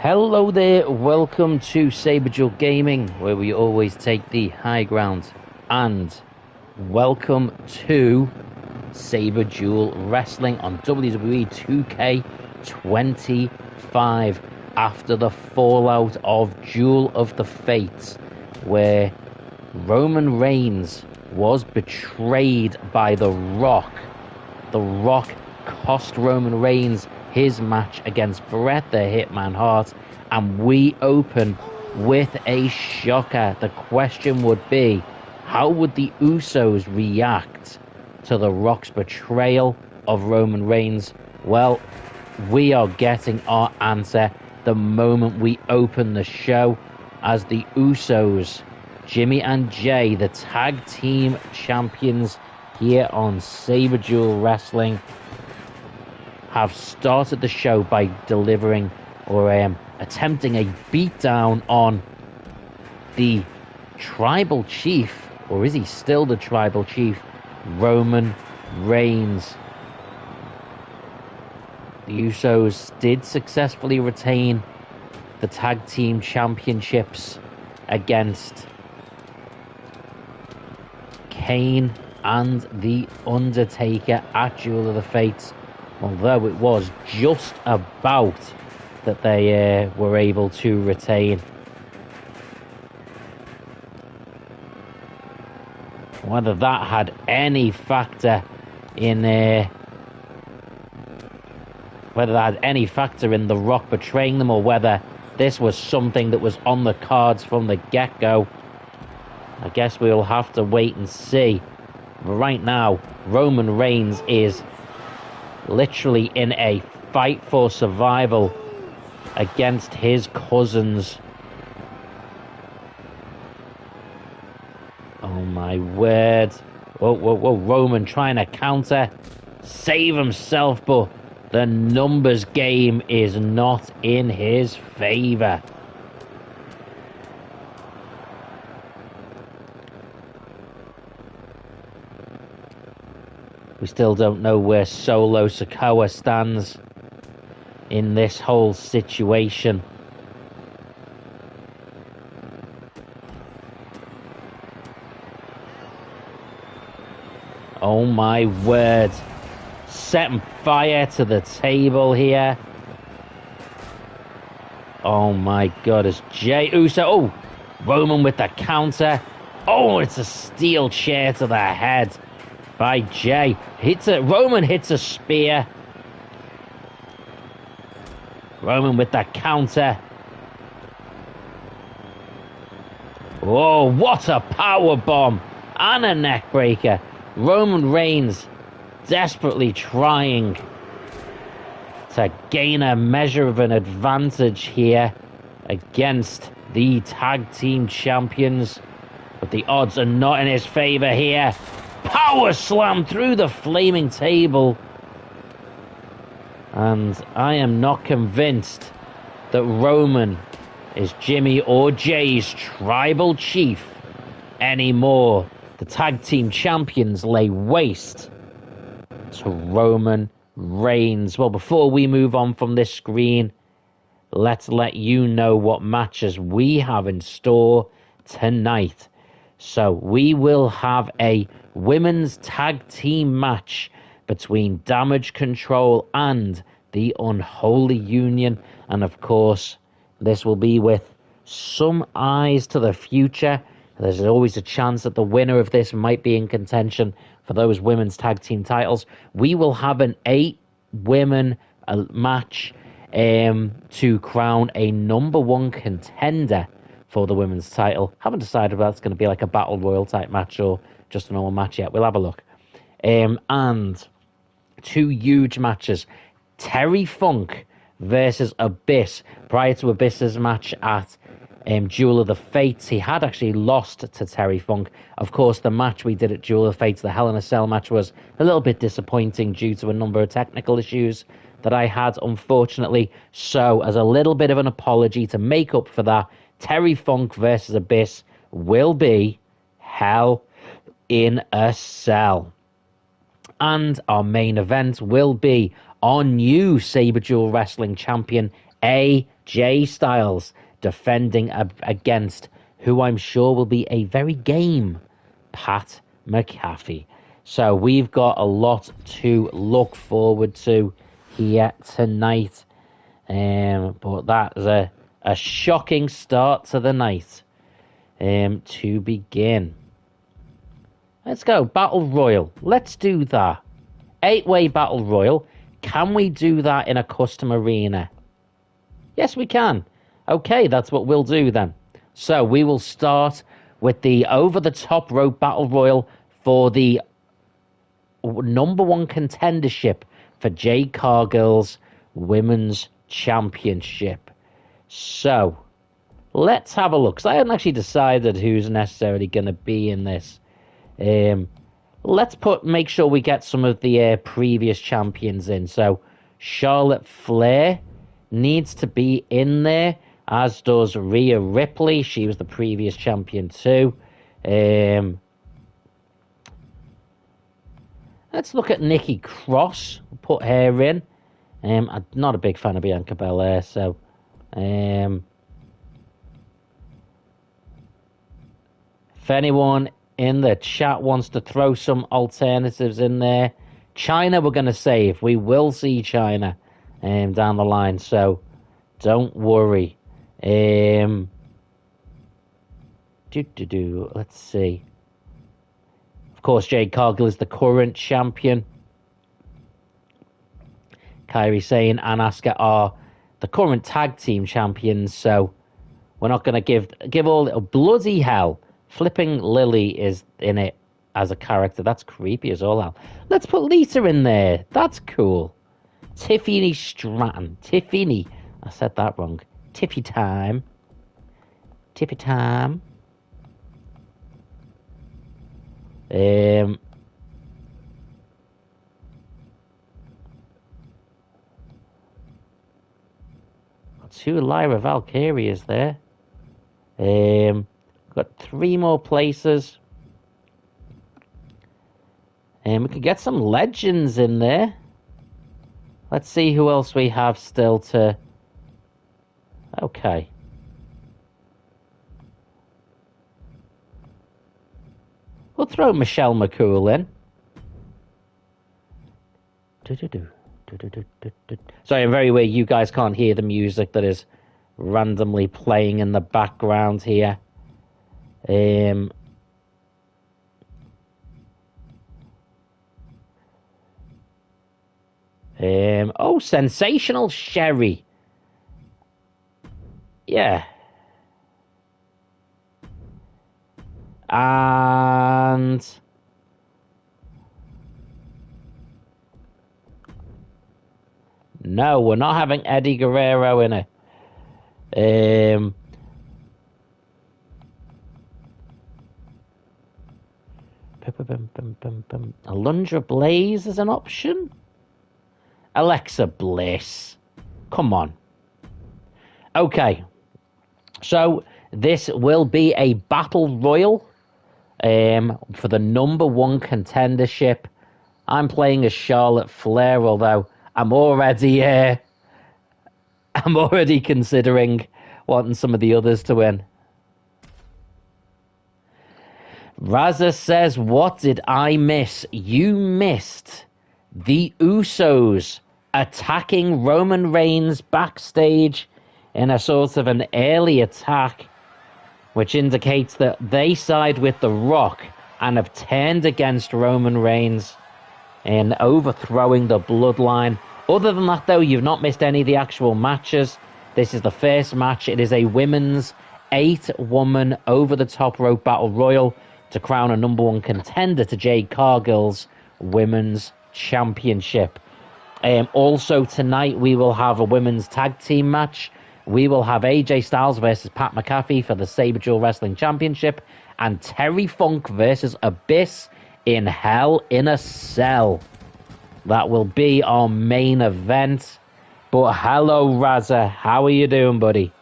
Hello there, welcome to Saberduel Gaming, where we always take the high ground, and welcome to Saberduel Wrestling on WWE2K25 after the fallout of Duel of the Fates, where Roman Reigns was betrayed by The Rock. The Rock cost Roman Reigns his match against Bret the Hitman Hart, and we open with a shocker. The question would be, how would the Usos react to The Rock's betrayal of Roman Reigns? Well, we are getting our answer the moment we open the show, as the Usos, Jimmy and Jay, the tag team champions here on Saberduel Wrestling, have started the show by delivering or attempting a beatdown on the tribal chief, or is he still the tribal chief, Roman Reigns. The Usos did successfully retain the tag team championships against Kane and The Undertaker at Duel of the Fates, although it was just about that they were able to retain. Whether that had any factor in The Rock betraying them, or whether this was something that was on the cards from the get-go, I guess we'll have to wait and see. But right now, Roman Reigns is literally in a fight for survival against his cousins. Oh my word. Whoa. Roman trying to counter, save himself, but the numbers game is not in his favor. We still don't know where Solo Sikoa stands in this whole situation. Oh my word. Setting fire to the table here. Oh my god, it's Jey Uso. Oh, Roman with the counter. Oh, it's a steel chair to the head by Jey. Roman hits a spear. Roman with the counter. Oh, what a power bomb and a neck breaker. Roman Reigns desperately trying to gain a measure of an advantage here against the tag team champions, but the odds are not in his favor here. Power slam through the flaming table. And I am not convinced that Roman is Jimmy or Jay's tribal chief anymore. The tag team champions lay waste to Roman Reigns. Well, before we move on from this screen, let's let you know what matches we have in store tonight. So we will have a women's tag team match between Damage Control and the Unholy Union. And of course, this will be with some eyes to the future. There's always a chance that the winner of this might be in contention for those women's tag team titles. We will have an 8-women match to crown a #1 contender for the women's title. Haven't decided whether it's going to be like a battle royal type match or just a normal match yet. We'll have a look. And 2 huge matches. Terry Funk versus Abyss. Prior to Abyss's match at Duel of the Fates, he had actually lost to Terry Funk. Of course, the match we did at Duel of the Fates, the Hell in a Cell match, was a little bit disappointing due to a number of technical issues that I had, unfortunately. So, as a little bit of an apology to make up for that, Terry Funk versus Abyss will be Hell in a Cell. And our main event will be our new Saberduel Wrestling champion, AJ Styles defending against who I'm sure will be a very game Pat McAfee. So we've got a lot to look forward to here tonight. But that is a shocking start to the night. To begin. Let's go. Battle Royal. Let's do that. 8-way Battle Royal. Can we do that in a custom arena? Yes, we can. Okay, that's what we'll do then. So we will start with the over-the-top rope Battle Royal for the #1 contendership for Jade Cargill's Women's Championship. So, let's have a look, because I haven't actually decided who's necessarily going to be in this. Let's make sure we get some of the previous champions in. So, Charlotte Flair needs to be in there, as does Rhea Ripley. She was the previous champion too. Let's look at Nikki Cross. Put her in. I'm not a big fan of Bianca Belair, so... if anyone in the chat wants to throw some alternatives in there, China we're going to save. We will see China down the line, so don't worry. Let's see. Of course, Jade Cargill is the current champion. Kairi Sane and Asuka are the current tag team champions, so we're not going to give all... Bloody hell. Flipping Lily is in it as a character. That's creepy as all hell. Let's put Lita in there. That's cool. Tiffany Stratton. Tiffany. I said that wrong. Tiffy time. Tiffy time. Two Lyra Valkyrias there. Got 3 more places. And we could get some legends in there. Let's see who else we have still to... Okay. We'll throw Michelle McCool in. Sorry, I'm very aware you guys can't hear the music that is randomly playing in the background here. Oh, Sensational Sherry. Yeah. And... no, we're not having Eddie Guerrero in it. Alundra Blaze is an option. Alexa Bliss. Come on. Okay. So this will be a battle royal for the #1 contendership. I'm playing as Charlotte Flair, although I'm already considering wanting some of the others to win. Raza says, what did I miss? You missed the Usos attacking Roman Reigns backstage in a sort of an early attack, which indicates that they side with The Rock and have turned against Roman Reigns in overthrowing the Bloodline. Other than that, though, you've not missed any of the actual matches. This is the first match. It is a women's 8-woman over-the-top rope battle royal to crown a #1 contender to Jade Cargill's Women's Championship. Also tonight, we will have a women's tag team match. We will have AJ Styles versus Pat McAfee for the Saberduel Wrestling Championship, and Terry Funk versus Abyss in Hell in a Cell. That will be our main event. But hello, Raza. How are you doing, buddy?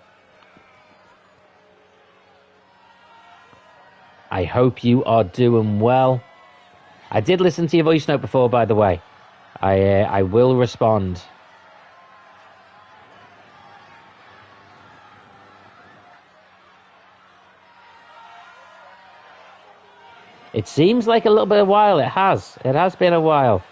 I hope you are doing well. I did listen to your voice note before, by the way. I will respond. It seems like a little bit of a while. It has. It has been a while.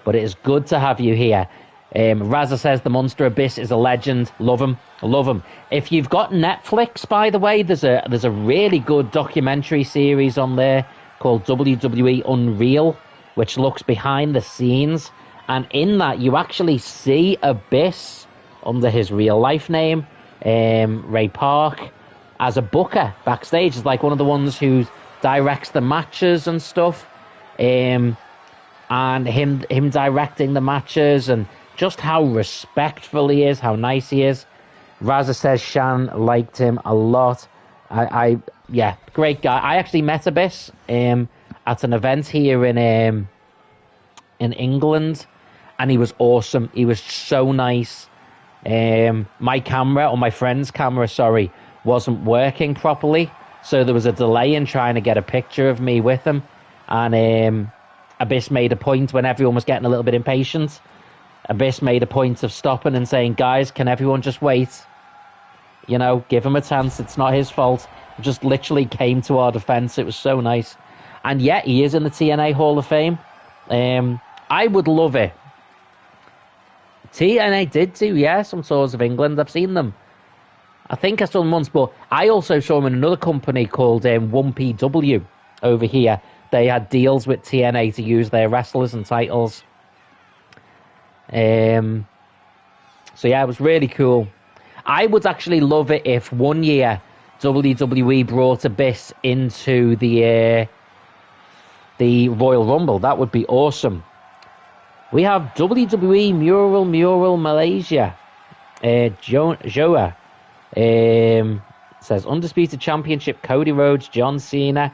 But it is good to have you here. Raza says the Monster Abyss is a legend. Love him. Love him. If you've got Netflix, by the way, there's a really good documentary series on there called WWE Unreal, which looks behind the scenes. And in that, you actually see Abyss under his real life name, Ray Park, as a booker backstage. It's like one of the ones who directs the matches and stuff. And him directing the matches and just how respectful he is, how nice he is. Raza says Shan liked him a lot. Yeah, great guy. I actually met Abyss at an event here in England, and he was awesome. He was so nice. My camera, or my friend's camera, sorry, wasn't working properly, so there was a delay in trying to get a picture of me with him, and Abyss made a point when everyone was getting a little bit impatient. Abyss made a point of stopping and saying, guys, can everyone just wait? You know, give him a chance. It's not his fault. Just literally came to our defense. It was so nice. And yeah, he is in the TNA Hall of Fame. I would love it. TNA did do, yeah, some tours of England. I've seen them. I think I saw them once, but I also saw them in another company called 1PW over here. They had deals with TNA to use their wrestlers and titles. So yeah, it was really cool. I would actually love it if one year WWE brought Abyss into the Royal Rumble. That would be awesome. We have WWE Mural Malaysia. Joa says Undisputed Championship, Cody Rhodes, John Cena.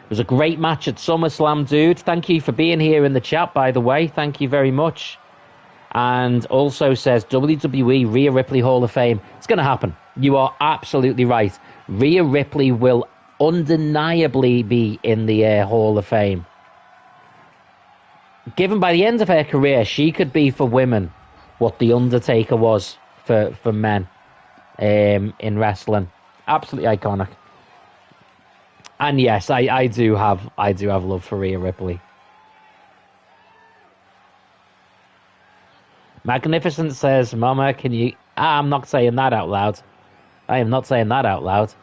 It was a great match at SummerSlam, dude. Thank you for being here in the chat, by the way. Thank you very much. And also says WWE Rhea Ripley Hall of Fame. It's going to happen. You are absolutely right. Rhea Ripley will undeniably be in the Hall of Fame. Given by the end of her career, she could be for women what The Undertaker was for men in wrestling. Absolutely iconic. And yes, I do have love for Rhea Ripley. Magnificent says, Mama, can you... I'm not saying that out loud. I am not saying that out loud.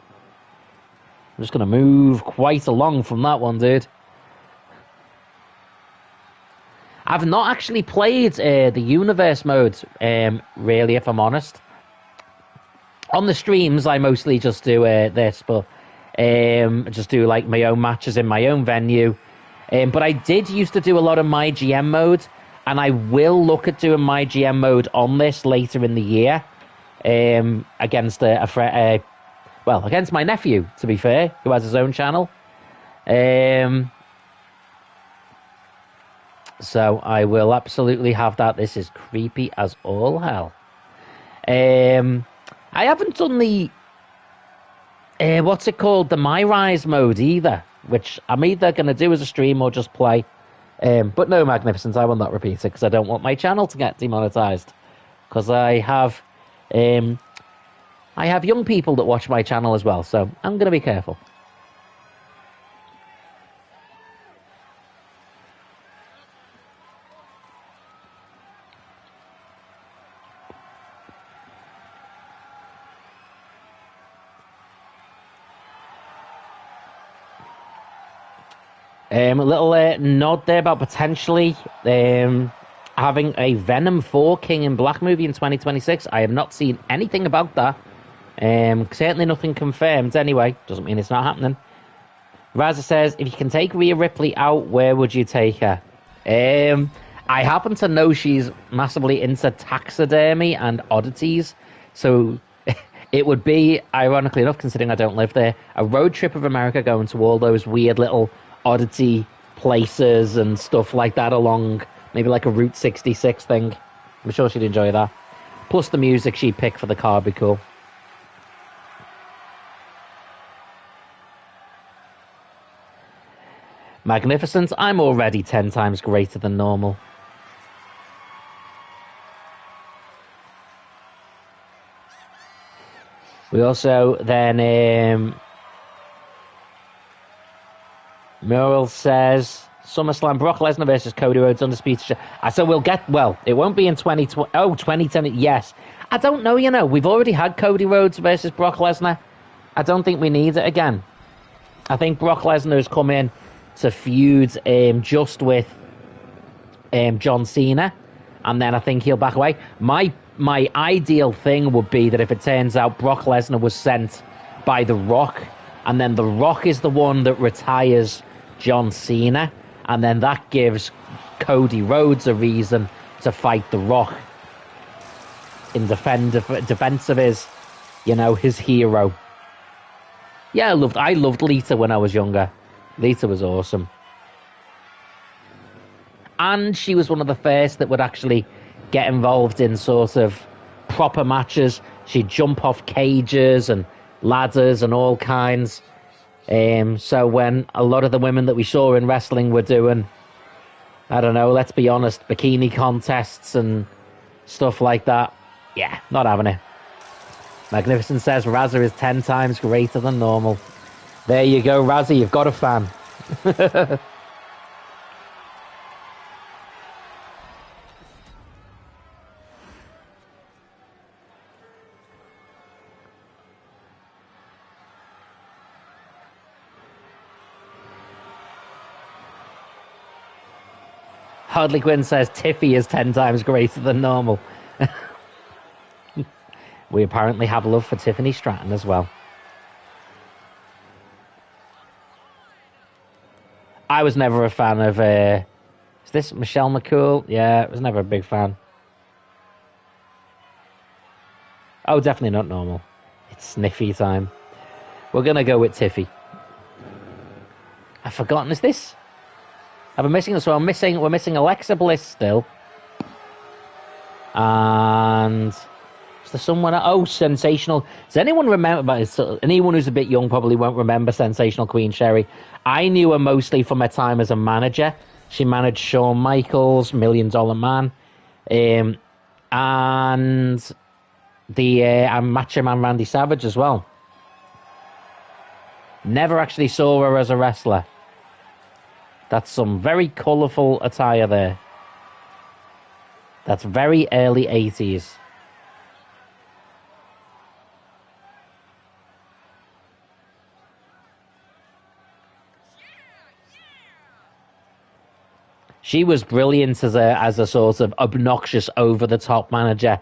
I'm just going to move quite along from that one, dude. I've not actually played the Universe mode, really, if I'm honest. On the streams, I mostly just do this, but just do like my own matches in my own venue. But I did used to do a lot of my GM mode, and I will look at doing my GM mode on this later in the year against against my nephew, to be fair, who has his own channel. So I will absolutely have that. This is creepy as all hell. I haven't done the what's it called, the My Rise mode either, which I'm either going to do as a stream or just play. But no, Magnificent, I will not repeat it because I don't want my channel to get demonetized. Because I have young people that watch my channel as well, so I'm going to be careful. A little nod there about potentially having a Venom 4 King in Black movie in 2026. I have not seen anything about that. Certainly nothing confirmed anyway. Doesn't mean it's not happening. Raza says, if you can take Rhea Ripley out, where would you take her? I happen to know she's massively into taxidermy and oddities. So it would be, ironically enough, considering I don't live there, a road trip of America going to all those weird little oddity places and stuff like that along maybe like a Route 66 thing. I'm sure she'd enjoy that. Plus the music she'd pick for the car would be cool. Magnificent. I'm already 10 times greater than normal. We also then Mural says SummerSlam, Brock Lesnar versus Cody Rhodes, undisputed. So we'll get, well, it won't be in 2020. Oh, 2010, yes. I don't know, you know. We've already had Cody Rhodes versus Brock Lesnar. I don't think we need it again. I think Brock Lesnar has come in to feud just with John Cena, and then I think he'll back away. My ideal thing would be that if it turns out Brock Lesnar was sent by The Rock, and then The Rock is the one that retires John Cena, and then that gives Cody Rhodes a reason to fight The Rock in defense of his, you know, his hero. Yeah, I loved Lita when I was younger. Lita was awesome. And she was one of the first that would actually get involved in sort of proper matches. She'd jump off cages and ladders and all kinds. So when a lot of the women that we saw in wrestling were doing, I don't know, let's be honest, bikini contests and stuff like that, yeah, not having it. Magnificent says Razza is 10 times greater than normal. There you go, Razza, you've got a fan. Hardly Gwyn says Tiffy is 10 times greater than normal. We apparently have love for Tiffany Stratton as well. I was never a fan of... is this Michelle McCool? Yeah, I was never a big fan. Oh, definitely not normal. It's sniffy time. We're going to go with Tiffy. I've forgotten, is this... I've been missing, so we're missing Alexa Bliss still. And is there someone? Oh, Sensational. Does anyone remember? Anyone who's a bit young probably won't remember Sensational Queen Sherry. I knew her mostly from her time as a manager. She managed Shawn Michaels, $1 Million Man, and the Macho Man Randy Savage as well. Never actually saw her as a wrestler. That's some very colourful attire there. That's very early 80s. She was brilliant as a sort of obnoxious, over-the-top manager.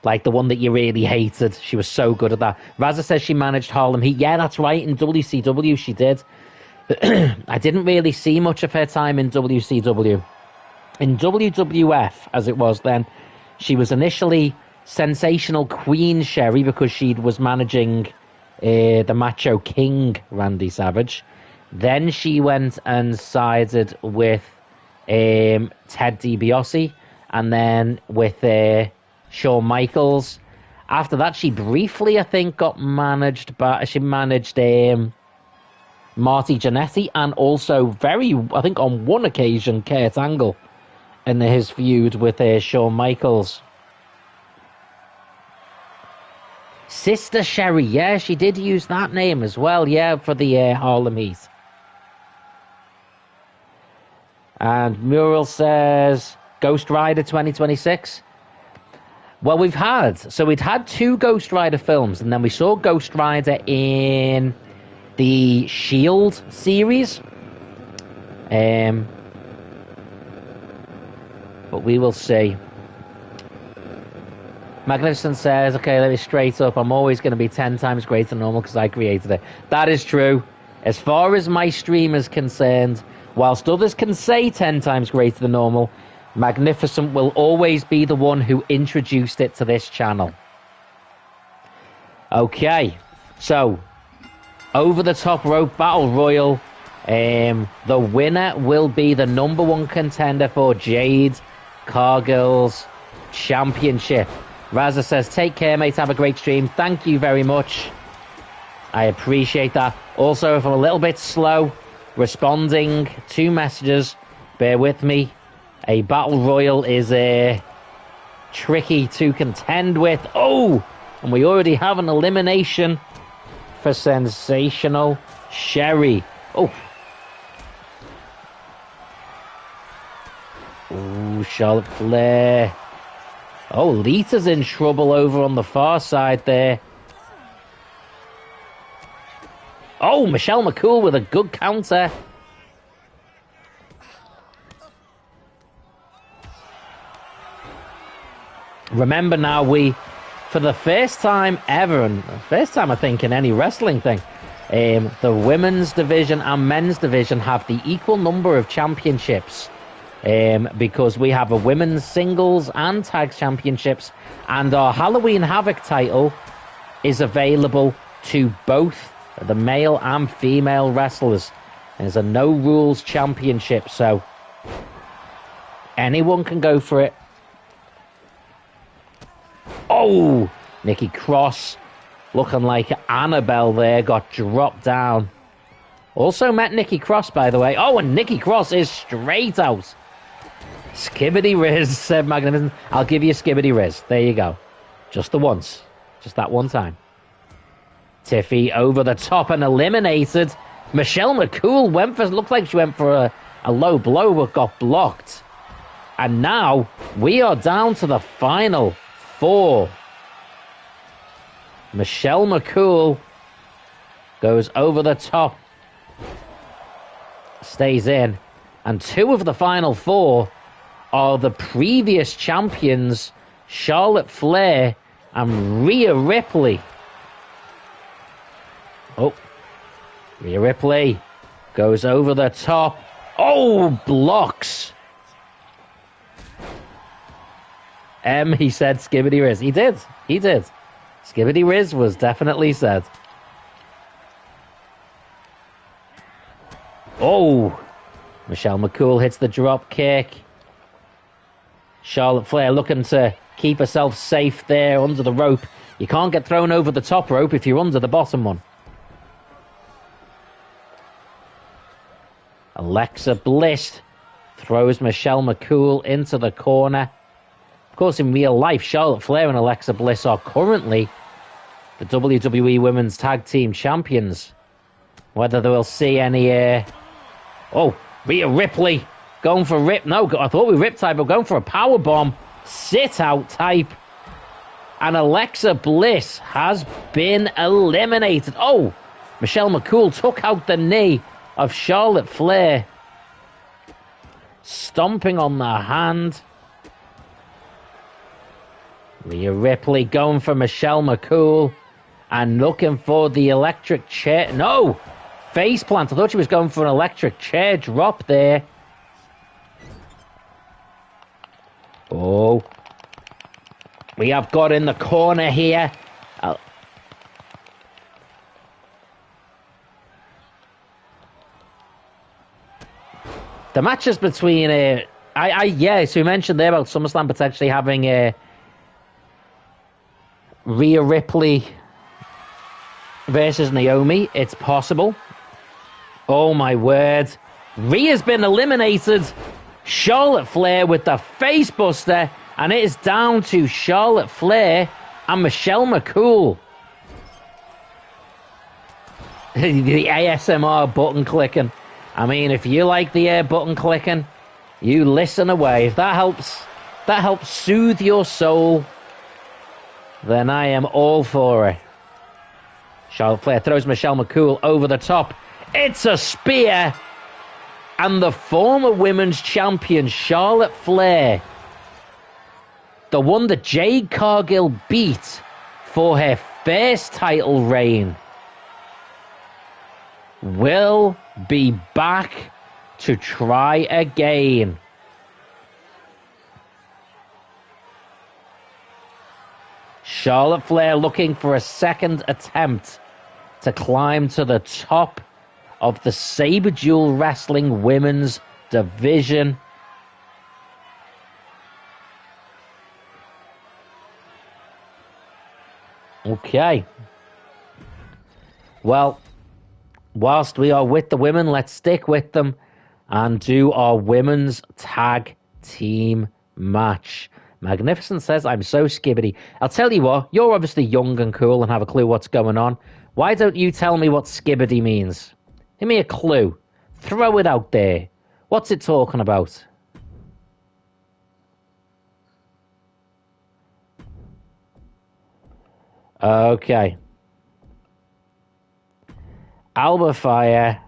Like the one that you really hated. She was so good at that. Razza says she managed Harlem Heat. Yeah, that's right. In WCW she did. I didn't really see much of her time in WCW. In WWF, as it was then, she was initially Sensational Queen Sherry because she was managing the Macho King Randy Savage. Then she went and sided with Ted DiBiase, and then with Shawn Michaels. After that, she briefly, I think, got managed by... She managed... Marty Jannetty, and also I think on one occasion, Kurt Angle in his feud with Shawn Michaels. Sister Sherry, yeah, she did use that name as well, yeah, for the Harlem Heat. And Mural says, Ghost Rider 2026. Well, we'd had 2 Ghost Rider films, and then we saw Ghost Rider in... the Shield series. But we will see. Magnificent says, okay, let me straight up. I'm always going to be 10 times greater than normal because I created it. That is true. As far as my stream is concerned, whilst others can say 10 times greater than normal, Magnificent will always be the one who introduced it to this channel. Okay, so... Over the Top Rope Battle Royal. The winner will be the #1 contender for Jade Cargill's Championship. Razza says, take care, mate. Have a great stream. Thank you very much. I appreciate that. Also, if I'm a little bit slow responding to messages, bear with me. A Battle Royal is tricky to contend with. Oh! And we already have an elimination for Sensational Sherry. Oh, Charlotte Flair. Oh, Lita's in trouble over on the far side there. Oh, Michelle McCool with a good counter. Remember now, for the first time ever, and first time I think in any wrestling thing, the women's division and men's division have the equal number of championships. Because we have a women's singles and tag championships, and our Halloween Havoc title is available to both the male and female wrestlers. There's a no rules championship, so anyone can go for it. Oh, Nikki Cross, looking like Annabelle there, got dropped down. Also met Nikki Cross, by the way. Oh, and Nikki Cross is straight out. Skibbity Riz, said Magnificent. I'll give you Skibbity Riz. There you go. Just the once. Just that one time. Tiffy over the top and eliminated. Michelle McCool looked like she went for a low blow but got blocked. And now we are down to the final 4. Michelle McCool goes over the top. Stays in. And 2 of the final 4 are the previous champions, Charlotte Flair and Rhea Ripley. Oh, Rhea Ripley goes over the top. Oh, blocks. He said Skibbity Riz. He did. Skibbity Riz was definitely said. Oh, Michelle McCool hits the drop kick. Charlotte Flair looking to keep herself safe there under the rope. You can't get thrown over the top rope if you're under the bottom one. Alexa Bliss throws Michelle McCool into the corner. Of course, in real life, Charlotte Flair and Alexa Bliss are currently the WWE Women's Tag Team Champions. Whether they will see any... Oh, Rhea Ripley going for rip. No, I thought we ripped type, but going for a power bomb. Sit out type. And Alexa Bliss has been eliminated. Oh, Michelle McCool took out the knee of Charlotte Flair. Stomping on the hand. Rhea Ripley going for Michelle McCool. And looking for the electric chair. No! Face plant. I thought she was going for an electric chair drop there. Oh. We have got in the corner here. The matches between... yeah, so you mentioned there about SummerSlam potentially having Rhea Ripley versus Naomi. It's possible. Oh my word. Rhea's been eliminated. Charlotte Flair with the face buster. And it is down to Charlotte Flair and Michelle McCool. The ASMR button clicking. I mean, if you like the button clicking, you listen away. If that helps soothe your soul, then I am all for it. Charlotte Flair throws Michelle McCool over the top. It's a spear. And the former women's champion, Charlotte Flair, the one that Jade Cargill beat for her first title reign, will be back to try again. Charlotte Flair looking for a second attempt to climb to the top of the Saberduel Wrestling Women's Division. Okay. Well, whilst we are with the women, let's stick with them and do our women's tag team match. Magnificent says, I'm so skibbity. I'll tell you what, you're obviously young and cool and have a clue what's going on. Why don't you tell me what skibbity means? Give me a clue. Throw it out there. What's it talking about? Okay. Alba Fire.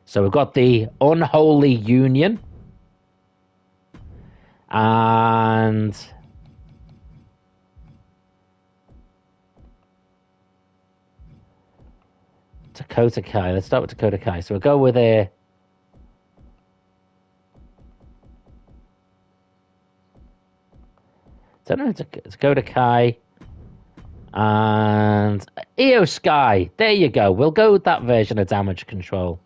So we've got the Unholy Union. And Dakota Kai. Let's start with Dakota Kai. So we'll go with a... I don't know, Dakota Kai and Io Sky. There you go. We'll go with that version of Damage Control.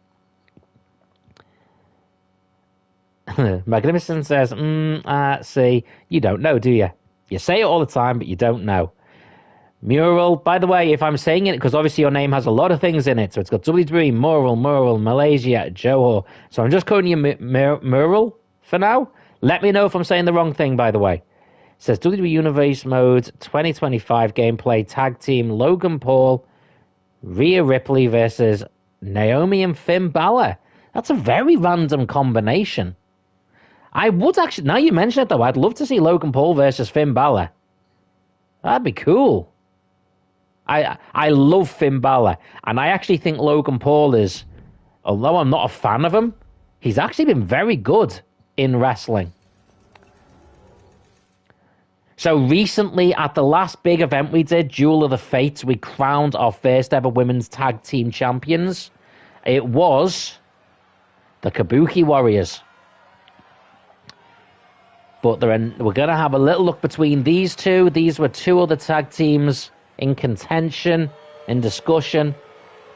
Magnificent says, see, you don't know, do you? You say it all the time, but you don't know. Mural, by the way, if I'm saying it, because obviously your name has a lot of things in it, so it's got WWE, Mural, Malaysia, Johor. So I'm just calling you Mural for now. Let me know if I'm saying the wrong thing, by the way. It says WWE Universe Mode 2025 gameplay tag team Logan Paul, Rhea Ripley versus Naomi and Finn Balor. That's a very random combination. I would actually, now you mention it though, I'd love to see Logan Paul versus Finn Balor. That'd be cool. I love Finn Balor, and I actually think Logan Paul is, although I'm not a fan of him, he's actually been very good in wrestling. So recently, at the last big event we did, Duel of the Fates, we crowned our first ever women's tag team champions. It was the Kabuki Warriors. But we're going to have a little look between these two. These were two other tag teams in contention, in discussion.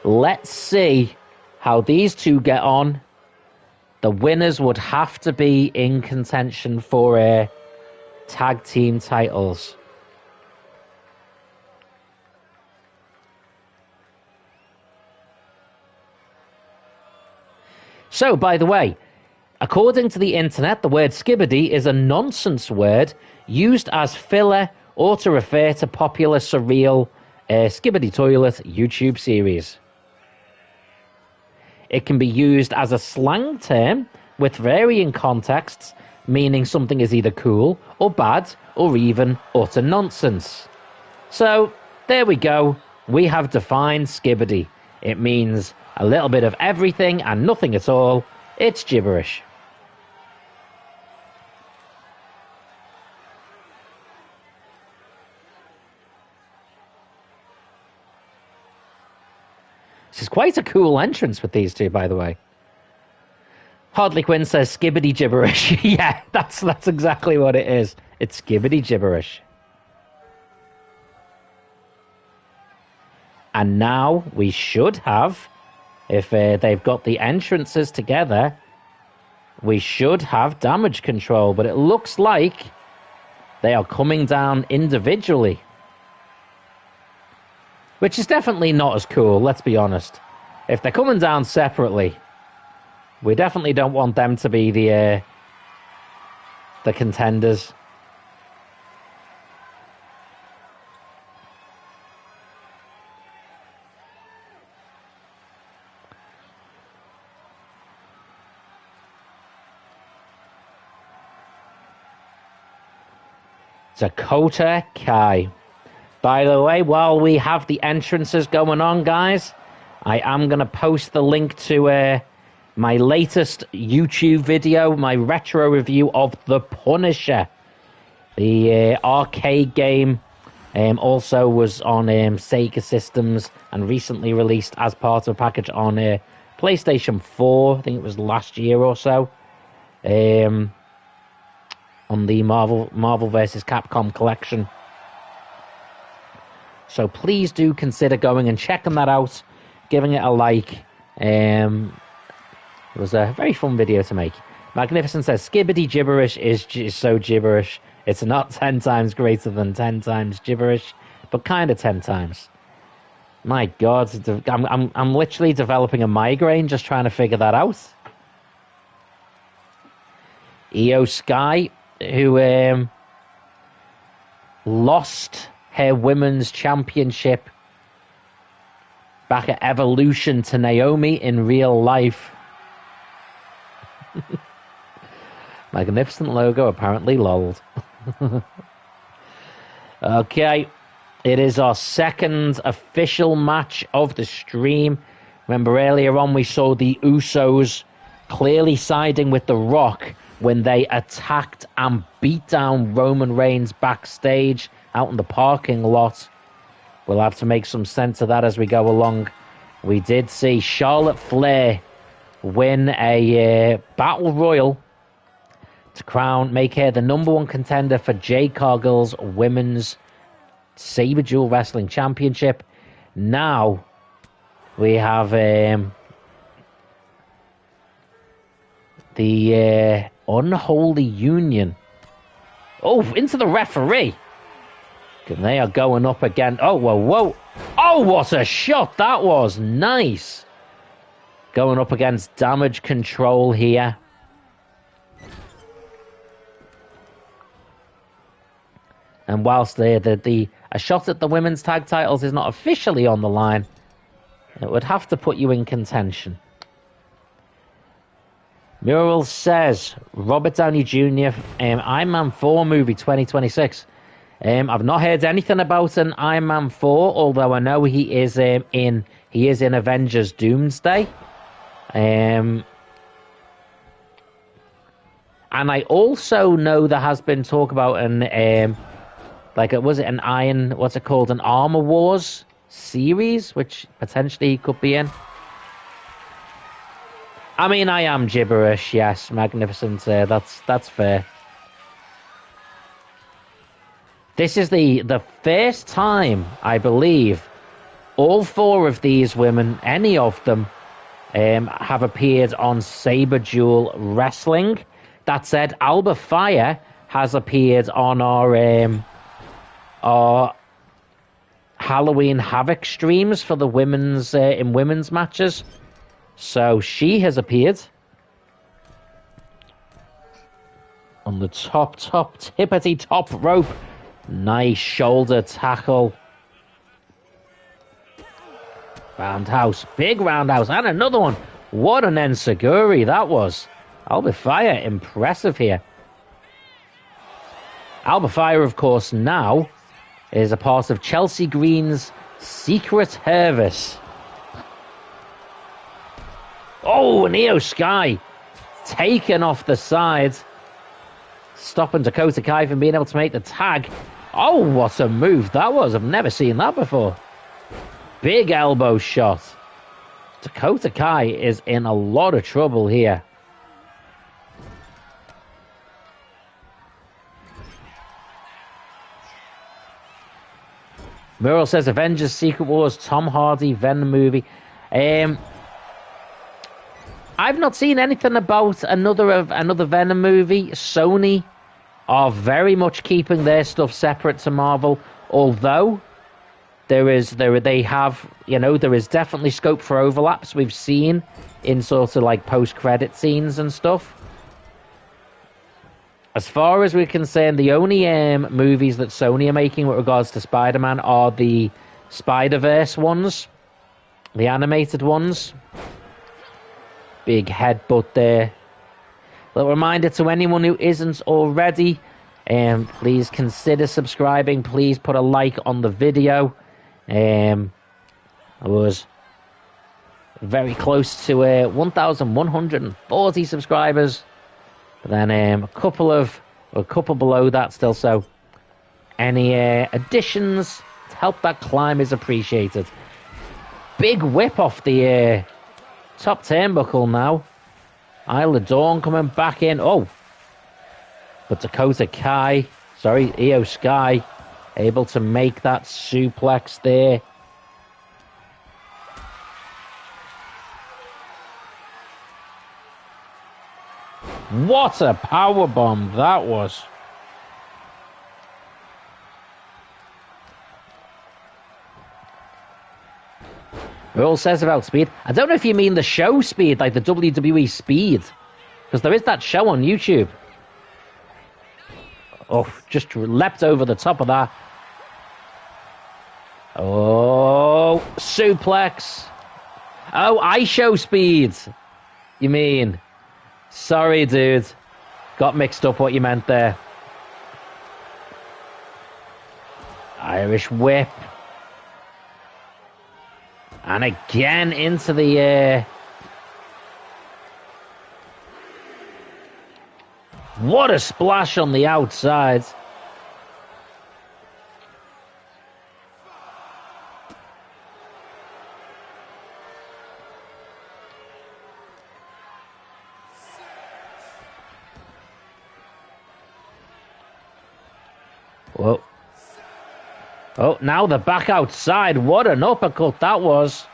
Let's see how these two get on. The winners would have to be in contention for tag team titles. So, by the way, according to the internet, the word skibbity is a nonsense word used as filler or to refer to popular surreal Skibbity Toilet YouTube series. It can be used as a slang term with varying contexts, meaning something is either cool or bad or even utter nonsense. So, there we go. We have defined skibbity. It means a little bit of everything and nothing at all. It's gibberish. This is quite a cool entrance with these two, by the way. Hardly Quinn says skibbity gibberish. Yeah, that's exactly what it is. It's skibbity gibberish. And now we should have, if they've got the entrances together, we should have damage control. But it looks like they are coming down individually. Which is definitely not as cool, let's be honest. If they're coming down separately, we definitely don't want them to be the contenders. Dakota Kai. By the way, while we have the entrances going on, guys, I am going to post the link to my latest YouTube video, my retro review of The Punisher. The arcade game also was on Sega systems and recently released as part of a package on PlayStation 4. I think it was last year or so. On the Marvel vs. Capcom collection. So please do consider going and checking that out, giving it a like. It was a very fun video to make. Magnificent says, skibbity gibberish is so gibberish. It's not 10 times greater than 10 times gibberish, but kind of 10 times. My God, I'm literally developing a migraine just trying to figure that out. Io Sky, who lost her women's championship back at Evolution to Naomi in real life. Magnificent logo, apparently lolled. Okay, it is our second official match of the stream. Remember earlier on we saw the Usos clearly siding with The Rock when they attacked and beat down Roman Reigns backstage out in the parking lot. We'll have to make some sense of that as we go along. We did see Charlotte Flair win a Battle Royal to make her the #1 contender for Jade Cargill's Women's Saberduel Wrestling Championship. Now we have the Unholy Union. Oh, into the referee. And they are going up again. Oh, whoa, whoa. Oh, what a shot that was. Nice. Going up against Damage Control here. And whilst a shot at the women's tag titles is not officially on the line, it would have to put you in contention. Mural says, Robert Downey Jr., Iron Man 4 movie 2026. I've not heard anything about an Iron Man 4, although I know he is in Avengers Doomsday. And I also know there has been talk about an an Armor Wars series, which potentially he could be in. I mean, I am gibberish, yes, Magnificent. That's fair. This is the first time, I believe, all four of these women, any of them, have appeared on Saberduel Wrestling. That said, Alba Fire has appeared on our Halloween Havoc streams for the women's in women's matches. So she has appeared on the tippity top rope. Nice shoulder tackle. Roundhouse, big roundhouse, and another one. What an enziguri that was. Alba Fire, impressive here. Alba Fire, of course, now is a part of Chelsea Green's Secret Service. Oh, and Io Sky taken off the side, stopping Dakota Kai from being able to make the tag. Oh, what a move that was. I've never seen that before. Big elbow shot. Dakota Kai is in a lot of trouble here. Mural says Avengers Secret Wars, Tom Hardy, Venom movie. I've not seen anything about another Venom movie. Sony are very much keeping their stuff separate to Marvel, although there is definitely scope for overlaps. We've seen in sort of like post-credit scenes and stuff. As far as we're concerned, the only movies that Sony are making with regards to Spider-Man are the Spider-Verse ones, the animated ones. Big headbutt there. Little reminder to anyone who isn't already, please consider subscribing. Please put a like on the video. I was very close to 1,140 subscribers, but then a couple below that still. So any additions to help that climb is appreciated. Big whip off the top turnbuckle now. Isle of Dawn coming back in. Oh, but Io Sky, able to make that suplex there. What a powerbomb that was. Earl says about speed. I don't know if you mean the show speed, like the WWE speed, because there is that show on YouTube. Oh, just leapt over the top of that. Oh, suplex. Oh, I show speed. You mean? Sorry, dude. Got mixed up what you meant there. Irish whip. And again into the air. What a splash on the outside. Whoa. Oh, now the back outside. What an uppercut that was.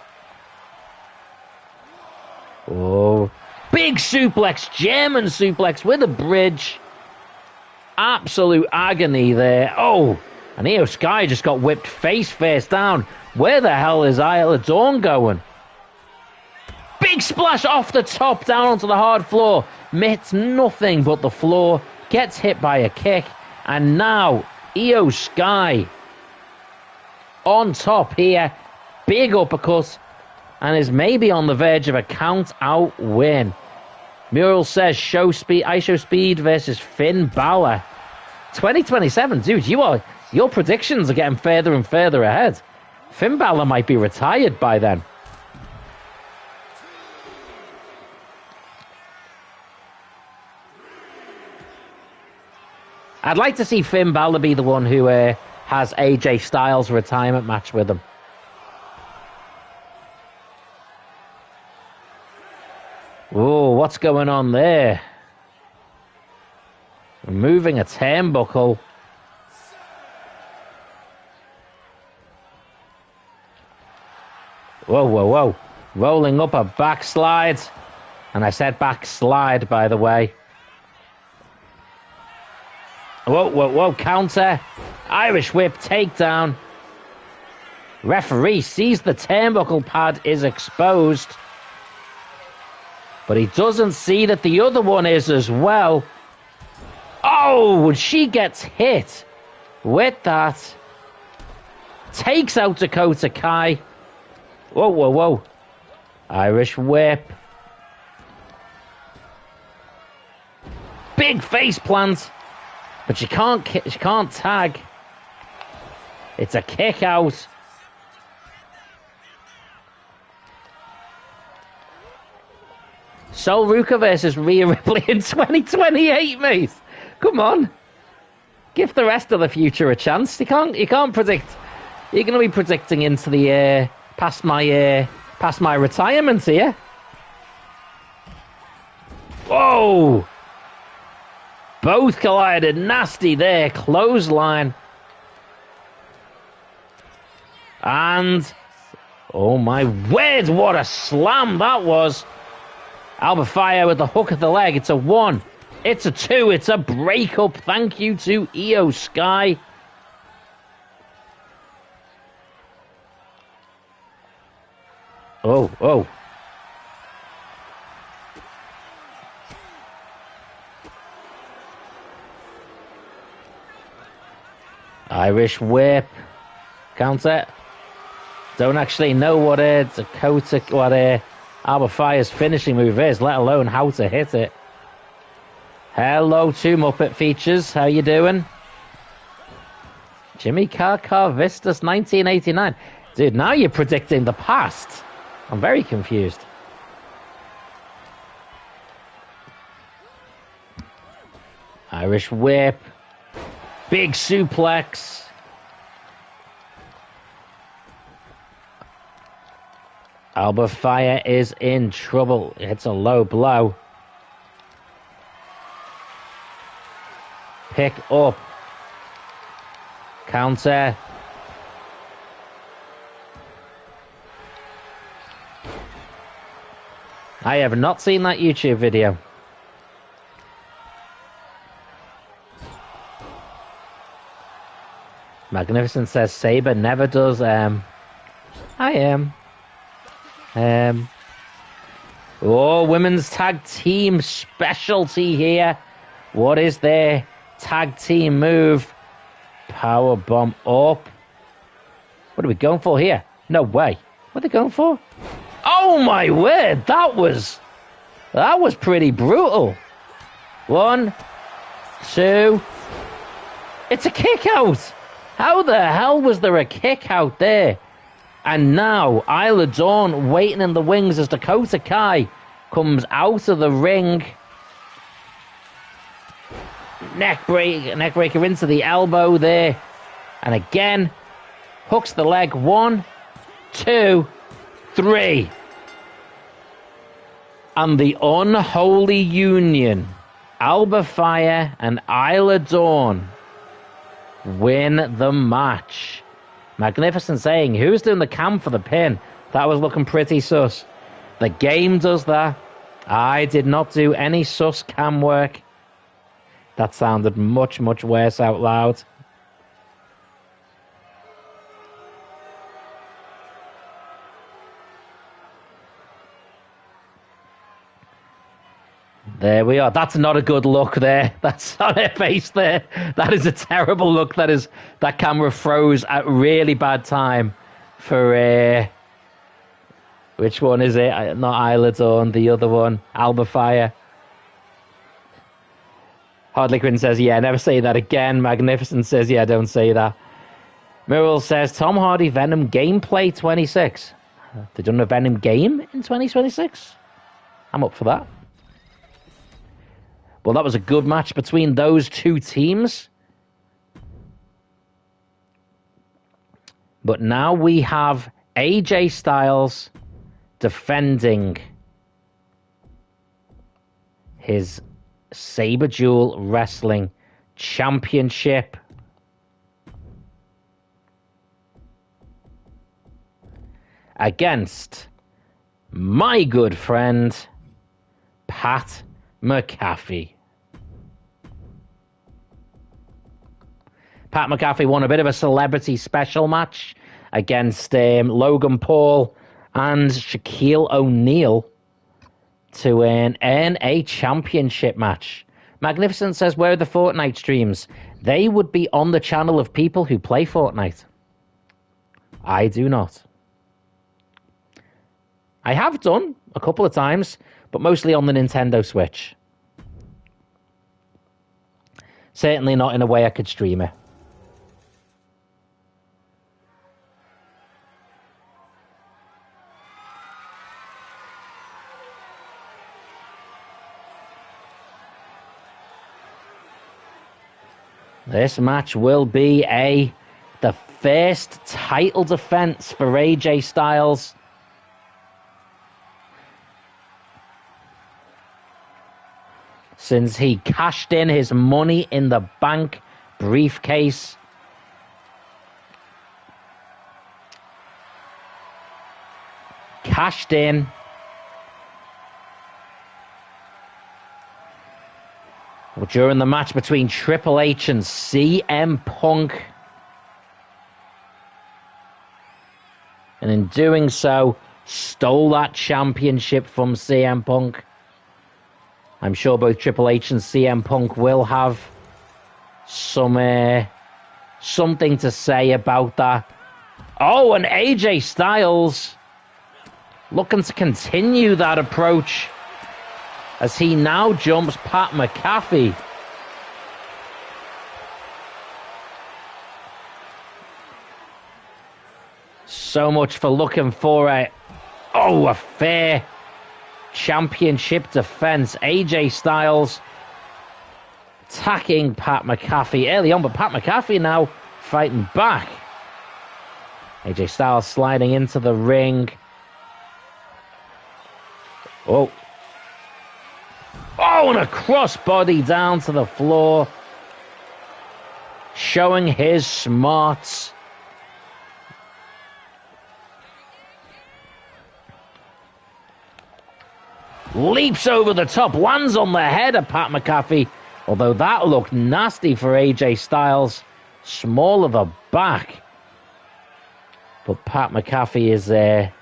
Oh. Big suplex, German suplex with a bridge. Absolute agony there. Oh, and Io Sky just got whipped face first down. Where the hell is Isla Dawn going? Big splash off the top down onto the hard floor. Hits nothing but the floor. Gets hit by a kick. And now Io Sky on top here. Big uppercut. And is maybe on the verge of a count-out win. Mural says, I show speed versus Finn Balor. 2027, dude, your predictions are getting further and further ahead. Finn Balor might be retired by then. I'd like to see Finn Balor be the one who has AJ Styles' retirement match with him. Oh, what's going on there? Removing a turnbuckle. Whoa, whoa, whoa. Rolling up a backslide. And I said backslide, by the way. Whoa, whoa, whoa. Counter. Irish whip takedown. Referee sees the turnbuckle pad is exposed. But he doesn't see that the other one is as well. Oh, she gets hit with that. Takes out Dakota Kai. Whoa, whoa, whoa. Irish whip. Big face plant. But she can't tag. It's a kick out. Sol Ruka versus Rhea Ripley in 2028, mate. Come on. Give the rest of the future a chance. You can't predict. You're going to be predicting into the past my retirement here. Whoa. Both collided. Nasty there. Clothesline. And oh my word, what a slam that was. Alba Fire with the hook of the leg. It's a 1. It's a 2. It's a breakup. Thank you to Io Sky. Oh, oh. Irish whip. Counter. Don't actually know what Alba Fire's finishing move is, let alone how to hit it. Hello, 2 Muppet features. How you doing? Jimmy Carcar Vistas 1989. Dude, now you're predicting the past. I'm very confused. Irish whip. Big suplex. Alba Fire is in trouble. It's a low blow. Pick up. Counter. I have not seen that YouTube video. Magnificent says Saber never does. I am. Oh, women's tag team specialty here. What is their tag team move? Power bomb up. What are we going for here? No way. What are they going for? Oh my word! That was pretty brutal. 1, 2. It's a kick out. How the hell was there a kick out there? And now Isla Dawn waiting in the wings as Dakota Kai comes out of the ring. Neckbreaker into the elbow there. And again, hooks the leg. 1, 2, 3. And the unholy union, Alba Fire and Isla Dawn, win the match. Magnificent saying, who's doing the cam for the pin? That was looking pretty sus. The game does that. I did not do any sus cam work. That sounded much, much worse out loud. There we are. That's not a good look there. That's on her face there. That is a terrible look. That camera froze at really bad time for which one is it? Not Isla Dawn, the other one, Alba Fire. Hardly Quinn says, yeah, never say that again. Magnificent says, yeah, don't say that. Muriel says, Tom Hardy Venom gameplay 26. They done a Venom game in 2026? I'm up for that. Well, that was a good match between those two teams. But now we have AJ Styles defending his Saberduel Wrestling Championship against my good friend, Pat McAfee. Pat McAfee won a bit of a celebrity special match against Logan Paul and Shaquille O'Neal to earn a championship match. Magnificent says, where are the Fortnite streams? They would be on the channel of people who play Fortnite. I do not. I have done a couple of times, but mostly on the Nintendo Switch. Certainly not in a way I could stream it. This match will be the first title defense for AJ Styles. Since he cashed in his Money in the Bank briefcase. Cashed in. Well, during the match between Triple H and CM Punk. And in doing so, stole that championship from CM Punk. I'm sure both Triple H and CM Punk will have something to say about that. Oh, and AJ Styles looking to continue that approach as he now jumps Pat McAfee. So much for looking for a fair championship defense. AJ Styles attacking Pat McAfee early on, but Pat McAfee now fighting back. AJ Styles sliding into the ring. Oh, and a crossbody down to the floor, showing his smarts. Leaps over the top, lands on the head of Pat McAfee, although that looked nasty for AJ Styles. Small of a back. But Pat McAfee is there.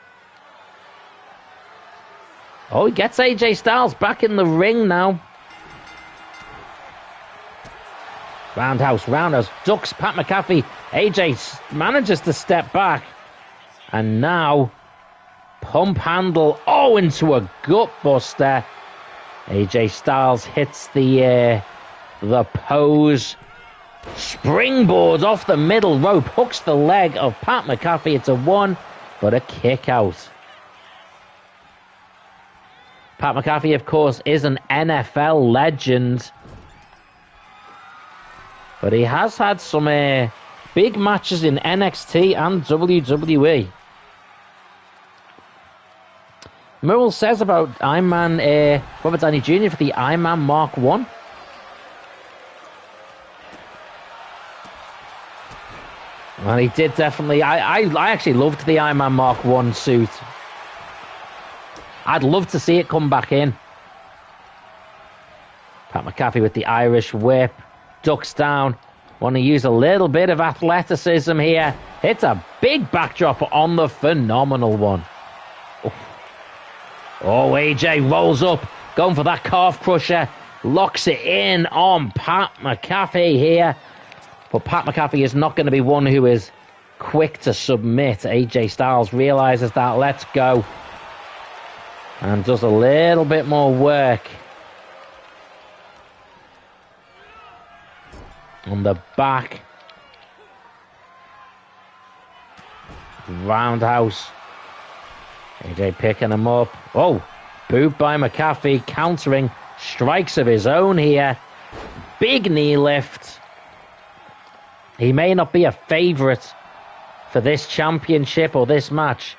Oh, he gets AJ Styles back in the ring now. Roundhouse, ducks Pat McAfee. AJ manages to step back. And now, pump handle, into a gut buster. AJ Styles hits the pose Springboards off the middle rope, hooks the leg of Pat McAfee. It's a 1, but a kick out. Pat McAfee, of course, is an NFL legend, but he has had some big matches in NXT and WWE. Murrell says about Iron Man, Robert Downey Jr. for the Iron Man Mark 1. Well, he did definitely. I actually loved the Iron Man Mark 1 suit. I'd love to see it come back in. Pat McAfee with the Irish whip. Ducks down. Want to use a little bit of athleticism here. Hits a big backdrop on the phenomenal one. Oh, AJ rolls up. Going for that calf crusher. Locks it in on Pat McAfee here. But Pat McAfee is not going to be one who is quick to submit. AJ Styles realizes that. Let's go. And does a little bit more work on the back. Roundhouse. AJ picking him up. Oh, boot by McAfee. Countering. Strikes of his own here. Big knee lift. He may not be a favourite for this championship or this match,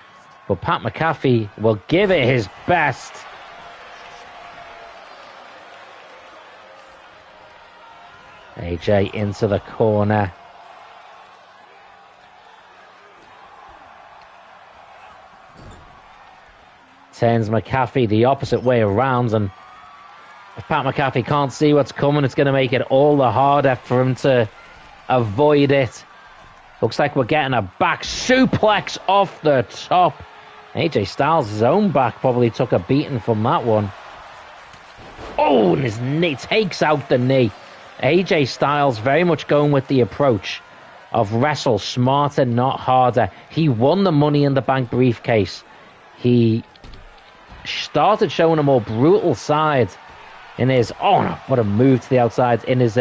but Pat McAfee will give it his best. AJ into the corner. Turns McAfee the opposite way around, and if Pat McAfee can't see what's coming, it's going to make it all the harder for him to avoid it. Looks like we're getting a back suplex off the top. AJ Styles' own back probably took a beating from that one. Oh, and his knee takes out the knee. AJ Styles very much going with the approach of wrestle smarter, not harder. He won the Money in the Bank briefcase. He started showing a more brutal side in his, oh no, what a move to the outside, in his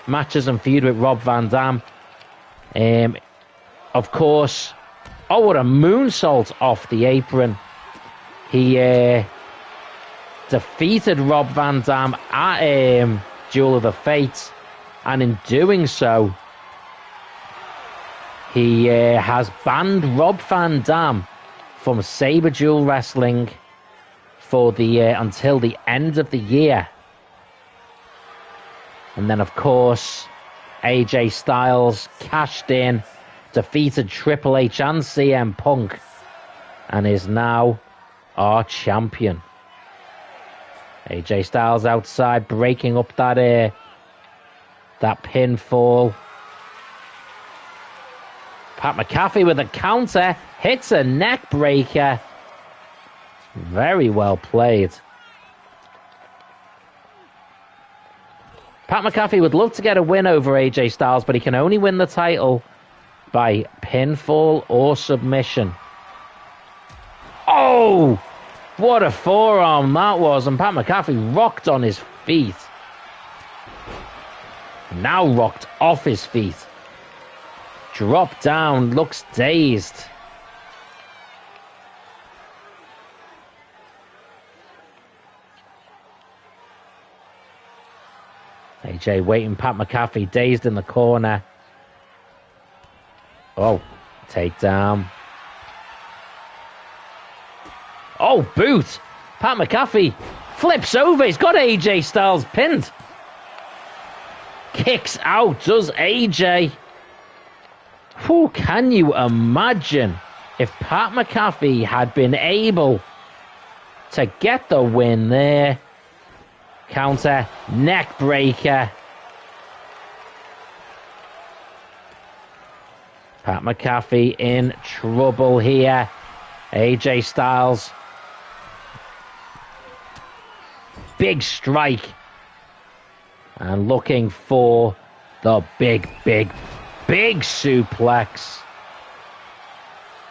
matches and feud with Rob Van Dam. Of course, oh, what a moonsault off the apron. He defeated Rob Van Dam at Duel of the Fates, and in doing so, he has banned Rob Van Dam from Saberduel wrestling for the until the end of the year. And then, of course, AJ Styles cashed in, defeated Triple H and CM Punk, and is now our champion. AJ Styles outside, breaking up that pinfall. Pat McAfee with a counter, hits a neck breaker. Very well played. Pat McAfee would love to get a win over AJ Styles, but he can only win the title by pinfall or submission. Oh! What a forearm that was, and Pat McAfee rocked on his feet. Now rocked off his feet. Dropped down, looks dazed. AJ waiting, Pat McAfee dazed in the corner. Oh, takedown. Oh, boot. Pat McAfee flips over. He's got AJ Styles pinned. Kicks out, does AJ. Who can you imagine if Pat McAfee had been able to get the win there? Counter, neck breaker. Pat McAfee in trouble here. AJ Styles. Big strike. And looking for the big suplex.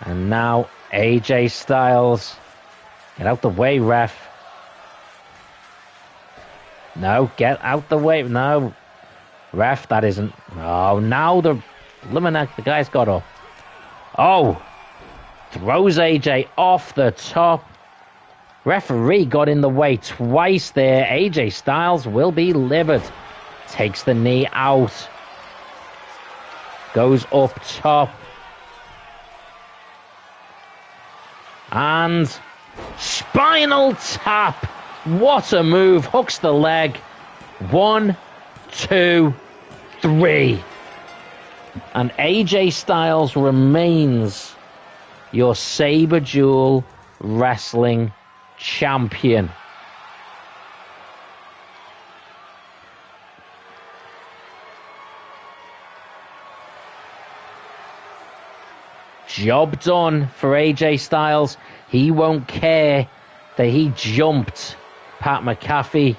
And now AJ Styles. Get out the way, ref. No, get out the way. No. Ref, that isn't. Oh, now the guy's got up. Oh, throws AJ off the top. Referee got in the way twice there. AJ Styles will be livid. Takes the knee out. Goes up top. And spinal tap. What a move. Hooks the leg. 1, 2, 3. And AJ Styles remains your Saberduel Wrestling champion. Job done for AJ Styles. He won't care that he jumped Pat McAfee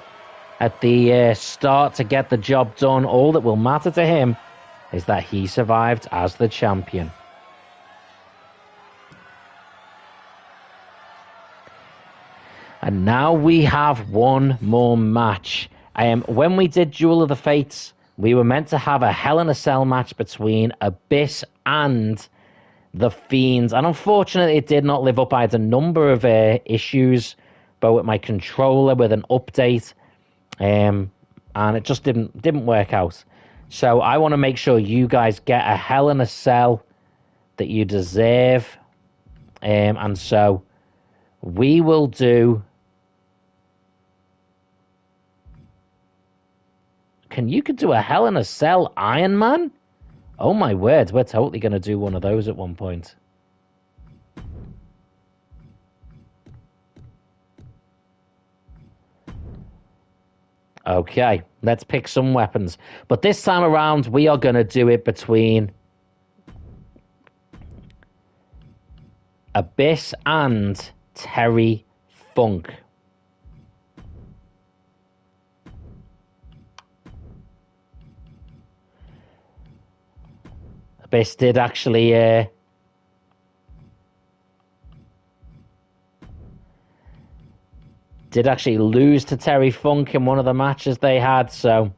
at the start to get the job done. All that will matter to him is that he survived as the champion. And now we have one more match. When we did Duel of the Fates, we were meant to have a Hell in a Cell match between Abyss and The Fiend. And unfortunately, it did not live up. I had a number of issues, both with my controller, with an update, and it just didn't work out. So I want to make sure you guys get a Hell in a Cell that you deserve. And so we will do... You could do a Hell in a Cell Iron Man? Oh my word, we're totally going to do one of those at one point. Okay, let's pick some weapons. But this time around, we are going to do it between Abyss and Terry Funk. Abyss did actually lose to Terry Funk in one of the matches they had. So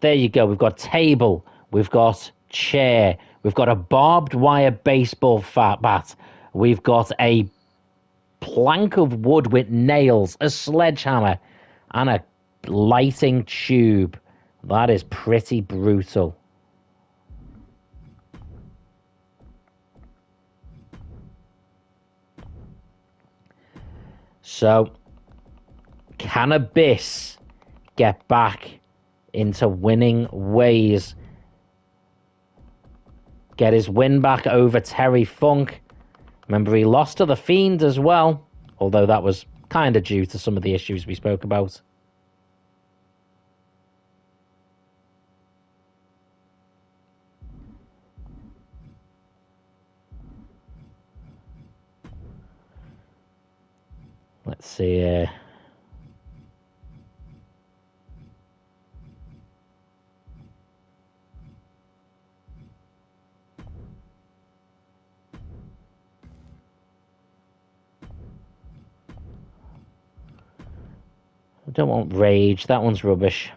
there you go. We've got table, we've got chair, we've got a barbed wire baseball bat, we've got a plank of wood with nails, a sledgehammer, and a lighting tube. That is pretty brutal. So, can Abyss get back into winning ways? Get his win back over Terry Funk. Remember, he lost to The Fiend as well, although that was kind of due to some of the issues we spoke about. Let's see. I don't want Rage. That one's rubbish.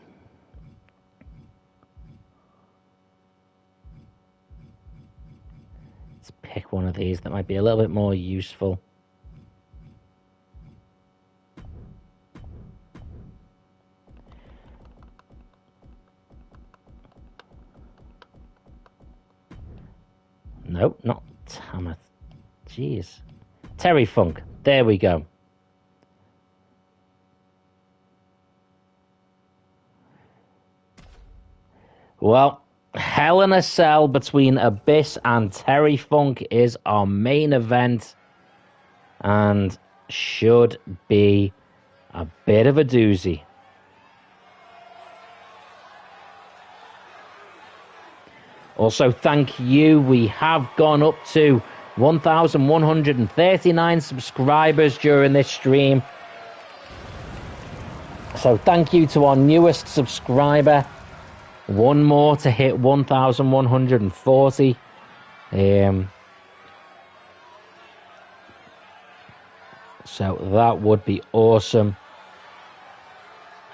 Let's pick one of these that might be a little bit more useful. Nope, not Hammer. Jeez. Terry Funk. There we go. Well, Hell in a Cell between Abyss and Terry Funk is our main event. And should be a bit of a doozy. Also, thank you. We have gone up to 1,139 subscribers during this stream. So thank you to our newest subscriber. One more to hit 1,140. So that would be awesome.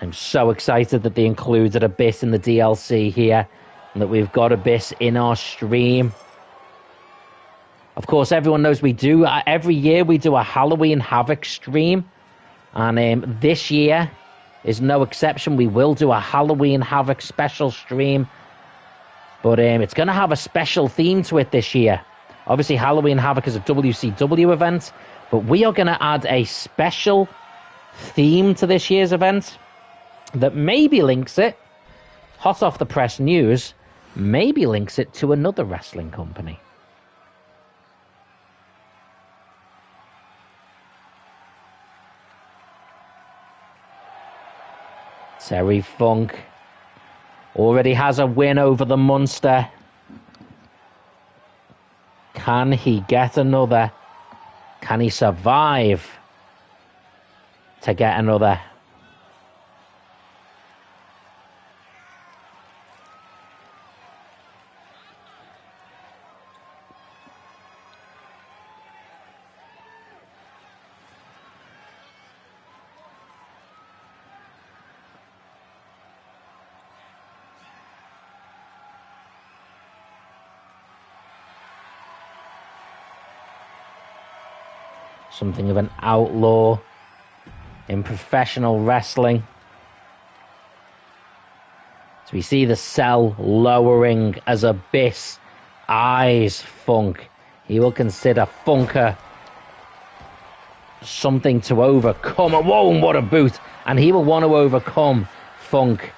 I'm so excited that they included Abyss in the DLC here, and that we've got Abyss in our stream. Of course, everyone knows we do, every year we do a Halloween Havoc stream, and this year is no exception. We will do a Halloween Havoc special stream, but it's going to have a special theme to it this year. Obviously, Halloween Havoc is a WCW event, but we are going to add a special theme to this year's event that maybe links it, hot off the press news, maybe links it to another wrestling company. Terry Funk already has a win over the Munster. Can he get another? Can he survive to get another? Something of an outlaw in professional wrestling. So we see the cell lowering as Abyss eyes Funk. He will consider Funker something to overcome. Whoa, what a boot! And he will want to overcome Funk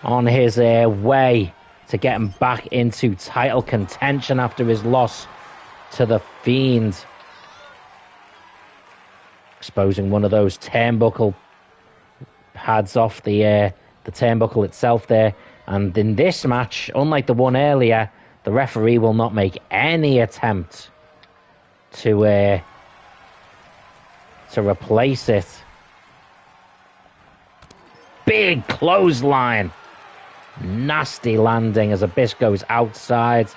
on his way to get him back into title contention after his loss to the Fiend. Exposing one of those turnbuckle pads off the turnbuckle itself there. And in this match, unlike the one earlier, the referee will not make any attempt to replace it. Big clothesline. Nasty landing as Abyss goes outside.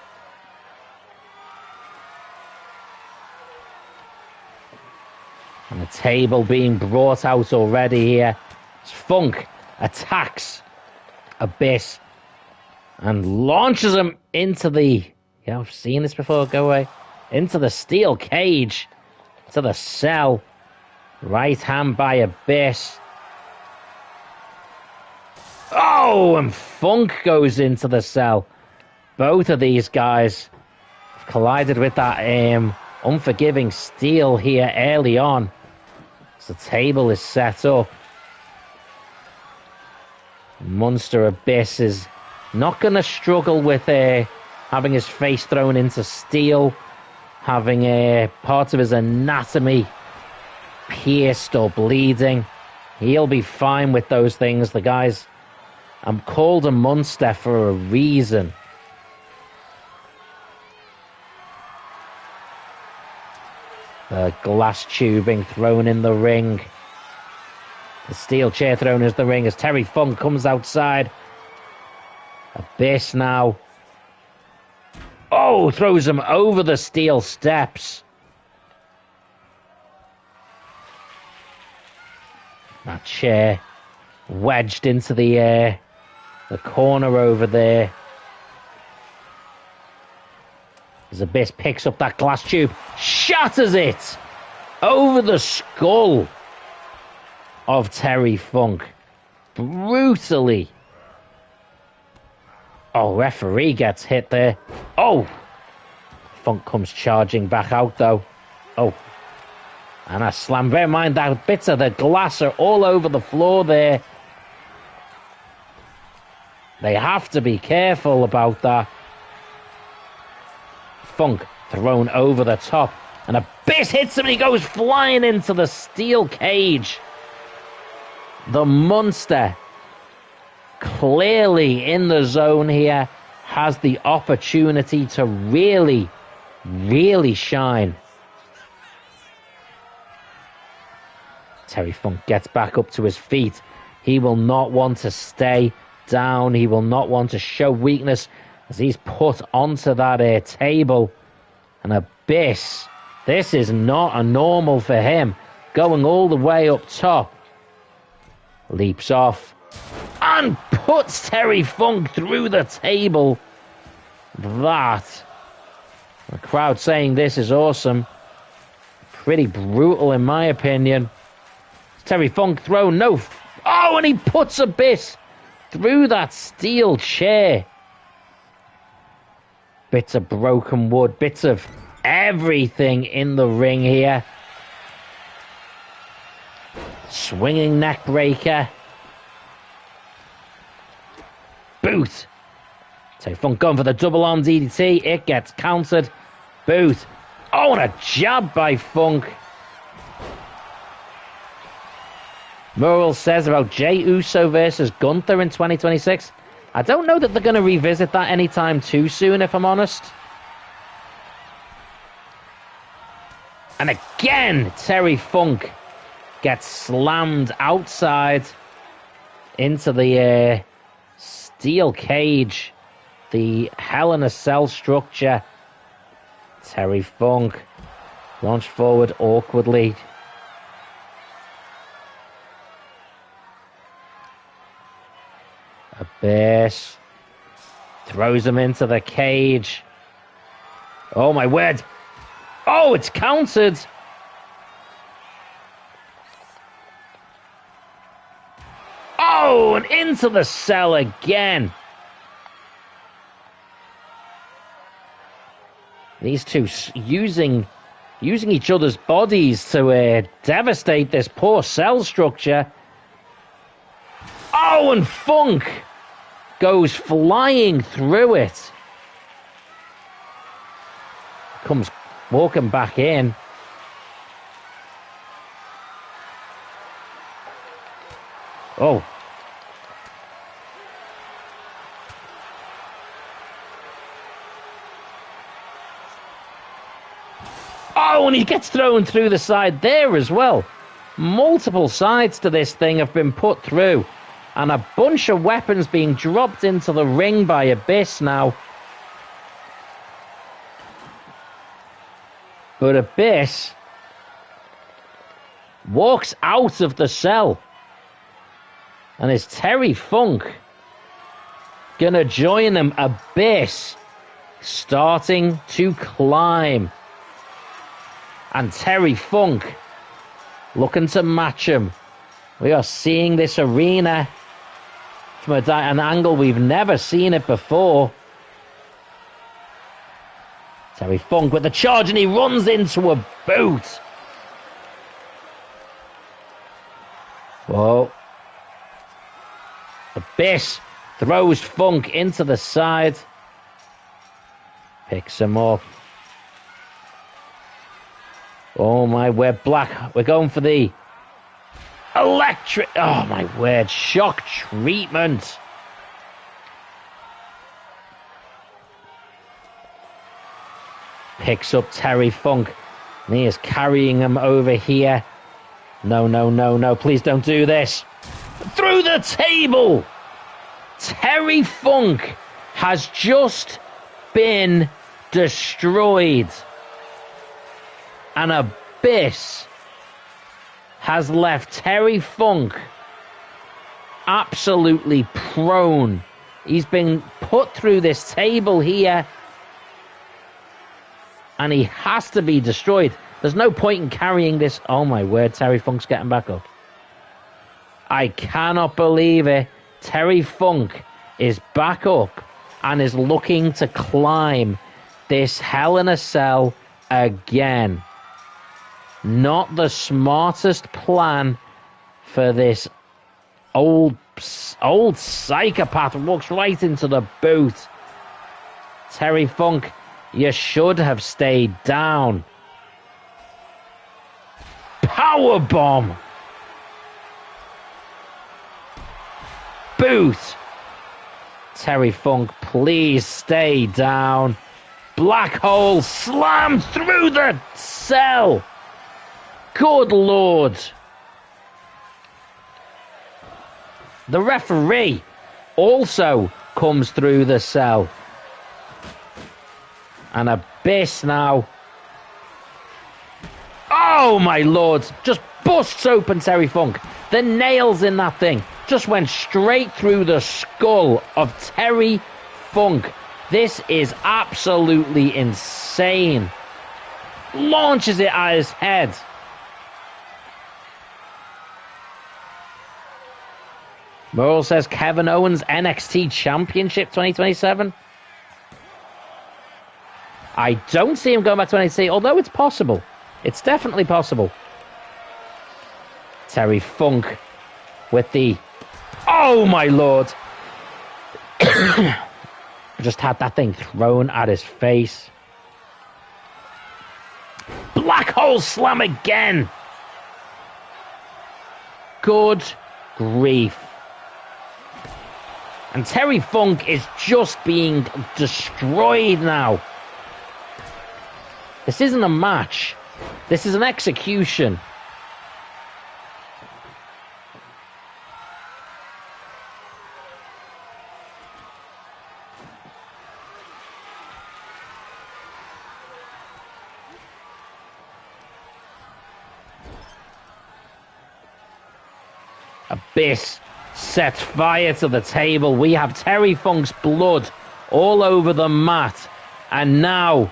And the table being brought out already here. Funk attacks Abyss and launches him into the... Yeah, I've seen this before. Go away. Into the steel cage. To the cell. Right hand by Abyss. Oh, and Funk goes into the cell. Both of these guys have collided with that unforgiving steel here early on. The table is set up. Munster Abyss is not going to struggle with having his face thrown into steel, having part of his anatomy pierced or bleeding. He'll be fine with those things. The guys, I'm called a Munster for a reason. The glass tubing thrown in the ring. The steel chair thrown into the ring as Terry Funk comes outside. Abyss now. Oh, throws him over the steel steps. That chair wedged into the corner over there. As Abyss picks up that glass tube, shatters it over the skull of Terry Funk. Brutally. Oh, referee gets hit there. Oh! Funk comes charging back out, though. Oh. And a slam. Bear in mind that bits of the glass are all over the floor there. They have to be careful about that. Funk thrown over the top. And Abyss hits him and he goes flying into the steel cage. The Munster, clearly in the zone here, has the opportunity to really, really shine. Terry Funk gets back up to his feet. He will not want to stay down. He will not want to show weakness as he's put onto that table. And Abyss, this is not a normal for him. Going all the way up top. Leaps off and puts Terry Funk through the table. The crowd saying this is awesome. Pretty brutal in my opinion. Terry Funk throw, no. Oh, and he puts Abyss through that steel chair. Bits of broken wood, bits of everything in the ring here. Swinging neck breaker. Boot. Terry Funk going for the double arm DDT. It gets countered. Boot. Oh, and a jab by Funk. Murrell says about Jey Uso versus Gunther in 2026. I don't know that they're going to revisit that anytime too soon, if I'm honest. And again, Terry Funk gets slammed outside into the steel cage, the Hell in a Cell structure. Terry Funk launched forward awkwardly. Abyss throws him into the cage. Oh my word. Oh, it's countered. Oh, and into the cell again. These two using each other's bodies to devastate this poor cell structure. Oh, and Funk goes flying through it. Comes walking back in. Oh. Oh, and he gets thrown through the side there as well. Multiple sides to this thing have been put through. And a bunch of weapons being dropped into the ring by Abyss now. But Abyss walks out of the cell. And is Terry Funk gonna join them? Abyss starting to climb. And Terry Funk looking to match him. We are seeing this arena from an angle we've never seen it before. Terry Funk with the charge, and he runs into a boot. Whoa. Abyss throws Funk into the side. Picks him up. Oh my, we're black. We're going for the electric. Oh my word. Shock treatment. Picks up Terry Funk. And he is carrying him over here. No, no, no, no. Please don't do this. Through the table. Terry Funk has just been destroyed. And Abyss has left Terry Funk absolutely prone. He's been put through this table here. And he has to be destroyed. There's no point in carrying this. Oh my word, Terry Funk's getting back up. I cannot believe it. Terry Funk is back up and is looking to climb this Hell in a Cell again. Not the smartest plan for this old psychopath. Walks right into the boot. Terry Funk, you should have stayed down. Powerbomb. Boot. Terry Funk, please stay down. Black hole slammed through the cell. Good Lord. The referee also comes through the cell. And Abyss now. Oh my Lord. Just busts open Terry Funk. The nails in that thing just went straight through the skull of Terry Funk. This is absolutely insane. Launches it at his head. Merle says Kevin Owens NXT Championship 2027. I don't see him going back to NXT, although it's possible. It's definitely possible. Terry Funk with the... Oh, my Lord. Just had that thing thrown at his face. Black hole slam again. Good grief. And Terry Funk is just being destroyed now. This isn't a match. This is an execution. Abyss sets fire to the table. We have Terry Funk's blood all over the mat. And now,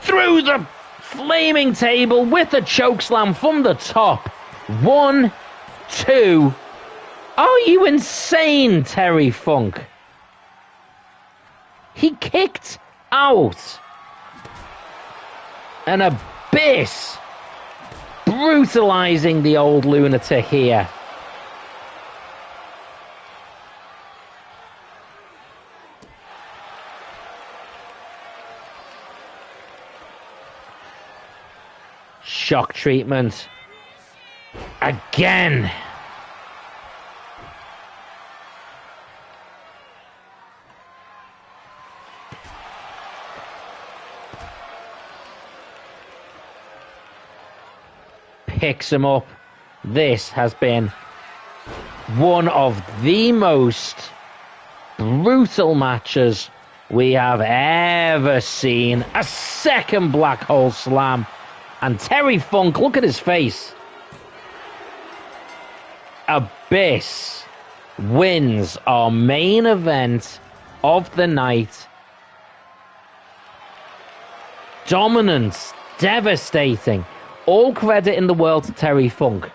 through the flaming table with the chokeslam from the top. 1, 2. Are you insane, Terry Funk? He kicked out. An Abyss brutalizing the old lunatic here. Shock treatment. Again. Picks him up. This has been one of the most brutal matches we have ever seen. A second black hole slam. And Terry Funk, look at his face. Abyss wins our main event of the night. Dominance, devastating. All credit in the world to Terry Funk,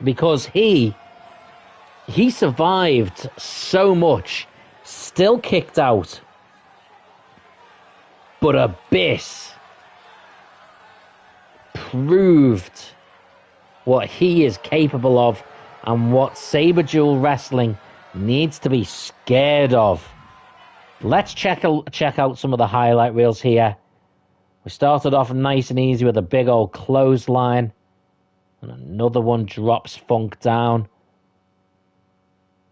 because he survived so much, still kicked out. But Abyss proved what he is capable of and what Saberduel Wrestling needs to be scared of. Let's check out some of the highlight reels here. We started off nice and easy with a big old clothesline. And another one drops Funk down.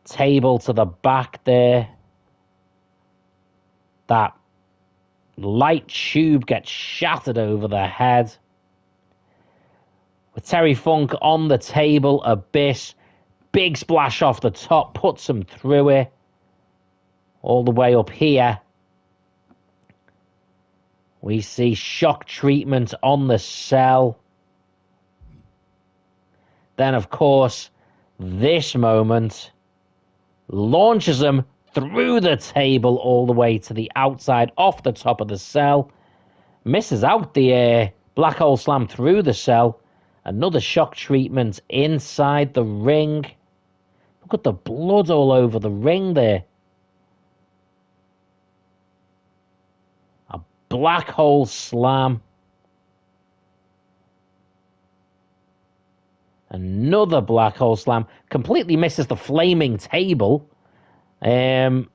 Table to the back there. That light tube gets shattered over the head. With Terry Funk on the table, Abyss. Big splash off the top, puts him through it. All the way up here. We see shock treatment on the cell. Then, of course, this moment launches him through the table all the way to the outside, off the top of the cell. Misses out the black hole slam through the cell. Another shock treatment inside the ring. Look at the blood all over the ring there. Black hole slam. Another black hole slam. Completely misses the flaming table. But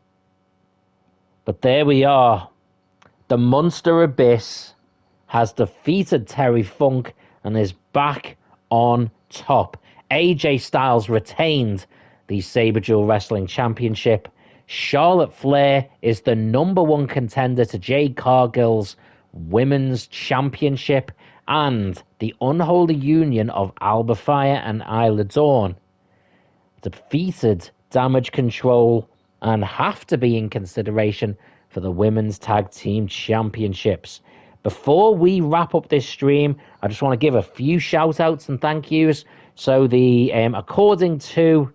there we are. The Monster Abyss has defeated Terry Funk and is back on top. AJ Styles retained the Saberduel Wrestling Championship. Charlotte Flair is the #1 contender to Jade Cargill's Women's Championship, and the unholy union of Alba Fire and Isla Dawn defeated Damage Control and have to be in consideration for the Women's Tag Team Championships. Before we wrap up this stream, I just want to give a few shout outs and thank yous So the according to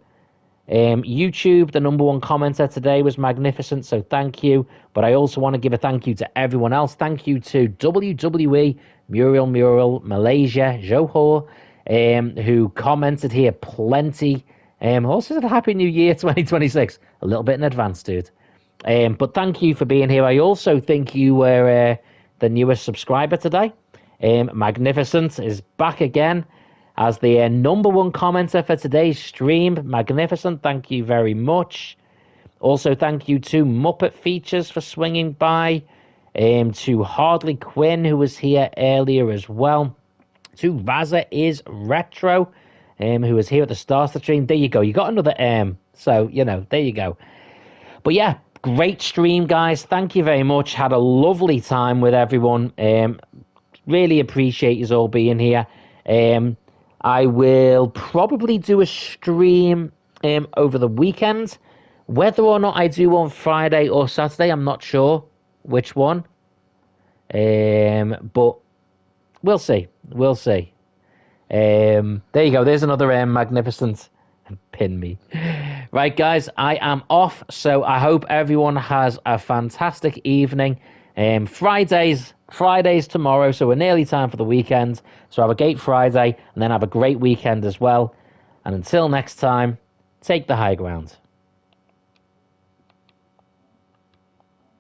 YouTube, the number one commenter today was magnificent, so thank you. But I also want to give a thank you to everyone else. Thank you to WWE, Mural, Malaysia, Johor, who commented here plenty. Also said Happy New Year 2026. A little bit in advance, dude. But thank you for being here. I also think you were the newest subscriber today. Magnificent is back again as the number one commenter for today's stream. Magnificent, thank you very much. Also, thank you to Muppet Features for swinging by. To Hardly Quinn, who was here earlier as well. To Raza is Retro, who was here at the start of the stream. There you go. You got another so, there you go. But yeah, great stream, guys. Thank you very much. Had a lovely time with everyone. Really appreciate you all being here. I will probably do a stream over the weekend. Whether or not I do on Friday or Saturday, I'm not sure which one. But we'll see. We'll see. There you go. There's another magnificent pin me. Right, guys, I am off. So I hope everyone has a fantastic evening. Fridays tomorrow, so we're nearly time for the weekend. So have a great Friday and then have a great weekend as well. And until next time, take the high ground.